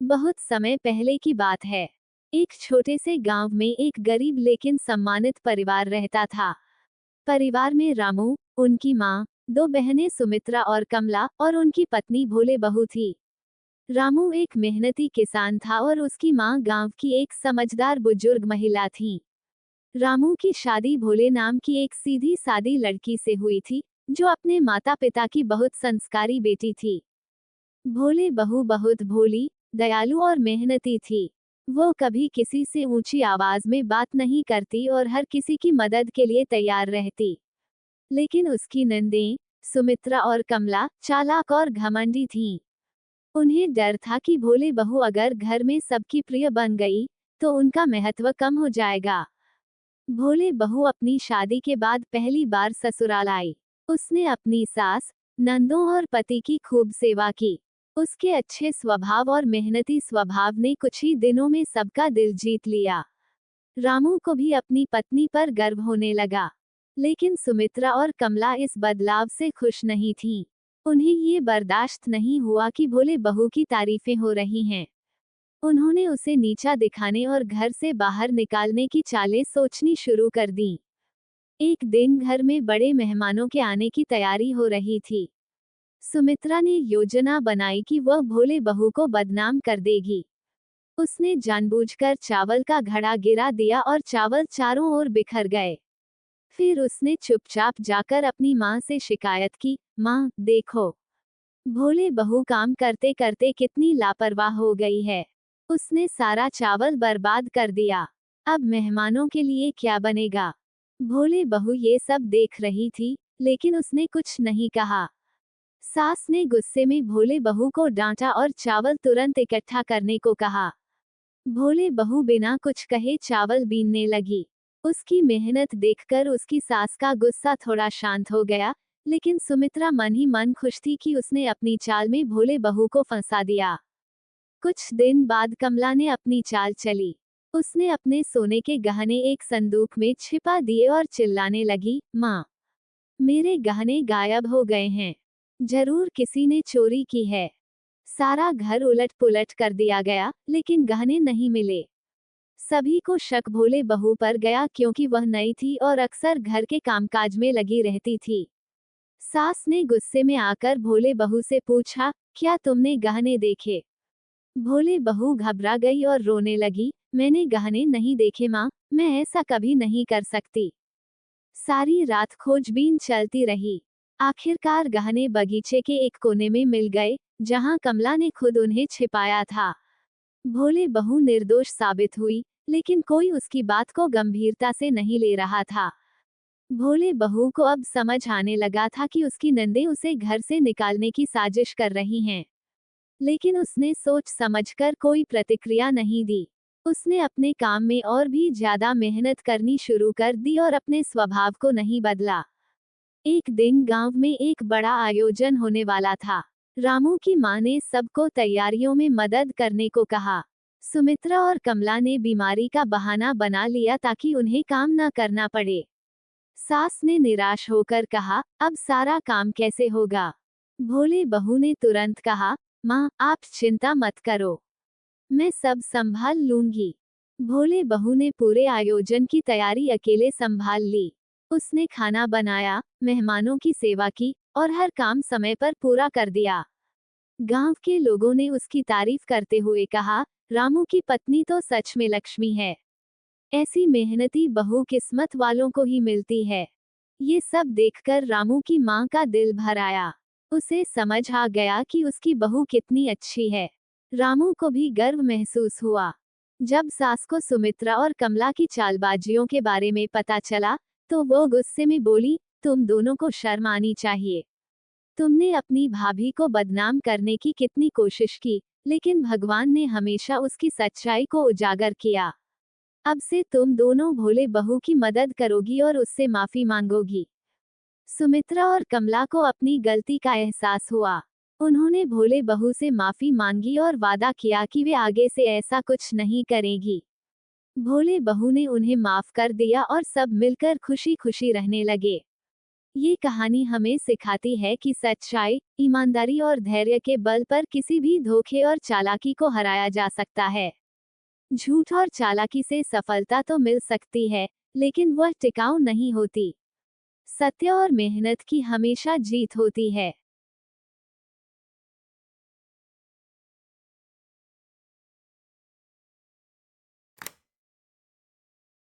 बहुत समय पहले की बात है। एक छोटे से गांव में एक गरीब लेकिन सम्मानित परिवार रहता था। परिवार में रामू, उनकी माँ, दो बहनें सुमित्रा और कमला और उनकी पत्नी भोले बहू थी। रामू एक मेहनती किसान था और उसकी माँ गांव की एक समझदार बुजुर्ग महिला थी। रामू की शादी भोले नाम की एक सीधी सादी लड़की से हुई थी, जो अपने माता पिता की बहुत संस्कारी बेटी थी। भोले बहू बहुत भोली, दयालु और मेहनती थी। वो कभी किसी से ऊंची आवाज में बात नहीं करती और हर किसी की मदद के लिए तैयार रहती। लेकिन उसकी नंदें, सुमित्रा और कमला, चालाक और घमंडी थीं। उन्हें डर था कि भोले बहू अगर घर में सबकी प्रिय बन गई, तो उनका महत्व कम हो जाएगा। भोले बहू अपनी शादी के बाद पहली बार ससुराल आई। उसने अपनी सास, नंदों और पति की खूब सेवा की। उसके अच्छे स्वभाव और मेहनती स्वभाव ने कुछ ही दिनों में सबका दिल जीत लिया। रामू को भी अपनी पत्नी पर गर्व होने लगा। लेकिन सुमित्रा और कमला इस बदलाव से खुश नहीं थीं। उन्हें ये बर्दाश्त नहीं हुआ कि भोले बहू की तारीफें हो रही हैं। उन्होंने उसे नीचा दिखाने और घर से बाहर निकालने की चालें सोचनी शुरू कर दी। एक दिन घर में बड़े मेहमानों के आने की तैयारी हो रही थी। सुमित्रा ने योजना बनाई कि वह भोले बहू को बदनाम कर देगी। उसने जानबूझकर चावल का घड़ा गिरा दिया और चावल चारों ओर बिखर गए। फिर उसने चुपचाप जाकर अपनी माँ से शिकायत की, माँ, देखो, भोले बहू काम करते करते कितनी लापरवाह हो गई है। उसने सारा चावल बर्बाद कर दिया। अब मेहमानों के लिए क्या बनेगा? भोले बहू ये सब देख रही थी, लेकिन उसने कुछ नहीं कहा। सास ने गुस्से में भोले बहू को डांटा और चावल तुरंत इकट्ठा करने को कहा। भोले बहू बिना कुछ कहे चावल बीनने लगी। उसकी मेहनत देखकर उसकी सास का गुस्सा थोड़ा शांत हो गया, लेकिन सुमित्रा मन ही मन खुश थी कि उसने अपनी चाल में भोले बहू को फंसा दिया। कुछ दिन बाद कमला ने अपनी चाल चली। उसने अपने सोने के गहने एक संदूक में छिपा दिए और चिल्लाने लगी, माँ, मेरे गहने गायब हो गए हैं। जरूर किसी ने चोरी की है। सारा घर उलट पुलट कर दिया गया, लेकिन गहने नहीं मिले। सभी को शक भोले बहू पर गया क्योंकि वह नई थी और अक्सर घर के कामकाज में लगी रहती थी। सास ने गुस्से में आकर भोले बहू से पूछा, क्या तुमने गहने देखे? भोले बहू घबरा गई और रोने लगी, मैंने गहने नहीं देखे माँ, मैं ऐसा कभी नहीं कर सकती। सारी रात खोजबीन चलती रही। आखिरकार गहने बगीचे के एक कोने में मिल गए, जहां कमला ने खुद उन्हें छिपाया था। भोले बहू निर्दोष साबित हुई, लेकिन कोई उसकी बात को गंभीरता से नहीं ले रहा था। भोले बहू को अब समझ आने लगा था कि उसकी नंदें उसे घर से निकालने की साजिश कर रही हैं। लेकिन उसने सोच समझकर कोई प्रतिक्रिया नहीं दी। उसने अपने काम में और भी ज्यादा मेहनत करनी शुरू कर दी और अपने स्वभाव को नहीं बदला। एक दिन गांव में एक बड़ा आयोजन होने वाला था। रामू की मां ने सबको तैयारियों में मदद करने को कहा। सुमित्रा और कमला ने बीमारी का बहाना बना लिया ताकि उन्हें काम न करना पड़े। सास ने निराश होकर कहा, अब सारा काम कैसे होगा? भोले बहू ने तुरंत कहा, माँ, आप चिंता मत करो, मैं सब संभाल लूंगी। भोले बहू ने पूरे आयोजन की तैयारी अकेले संभाल ली। उसने खाना बनाया, मेहमानों की सेवा की और हर काम समय पर पूरा कर दिया। गांव के लोगों ने उसकी तारीफ करते हुए कहा, रामू की पत्नी तो सच में लक्ष्मी है। ऐसी मेहनती बहू किस्मत वालों को ही मिलती है। ये सब देखकर रामू की मां का दिल भर आया। उसे समझ आ गया कि उसकी बहू कितनी अच्छी है। रामू को भी गर्व महसूस हुआ। जब सास को सुमित्रा और कमला की चालबाजियों के बारे में पता चला, तो वो गुस्से में बोली, तुम दोनों को शर्म आनी चाहिए। तुमने अपनी भाभी को बदनाम करने की कितनी कोशिश की, लेकिन भगवान ने हमेशा उसकी सच्चाई को उजागर किया। अब से तुम दोनों भोले बहू की मदद करोगी और उससे माफी मांगोगी। सुमित्रा और कमला को अपनी गलती का एहसास हुआ। उन्होंने भोले बहू से माफी मांगी और वादा किया कि वे आगे से ऐसा कुछ नहीं करेगी। भोले बहू ने उन्हें माफ कर दिया और सब मिलकर खुशी खुशी रहने लगे। ये कहानी हमें सिखाती है कि सच्चाई, ईमानदारी और धैर्य के बल पर किसी भी धोखे और चालाकी को हराया जा सकता है। झूठ और चालाकी से सफलता तो मिल सकती है, लेकिन वह टिकाऊ नहीं होती। सत्य और मेहनत की हमेशा जीत होती है।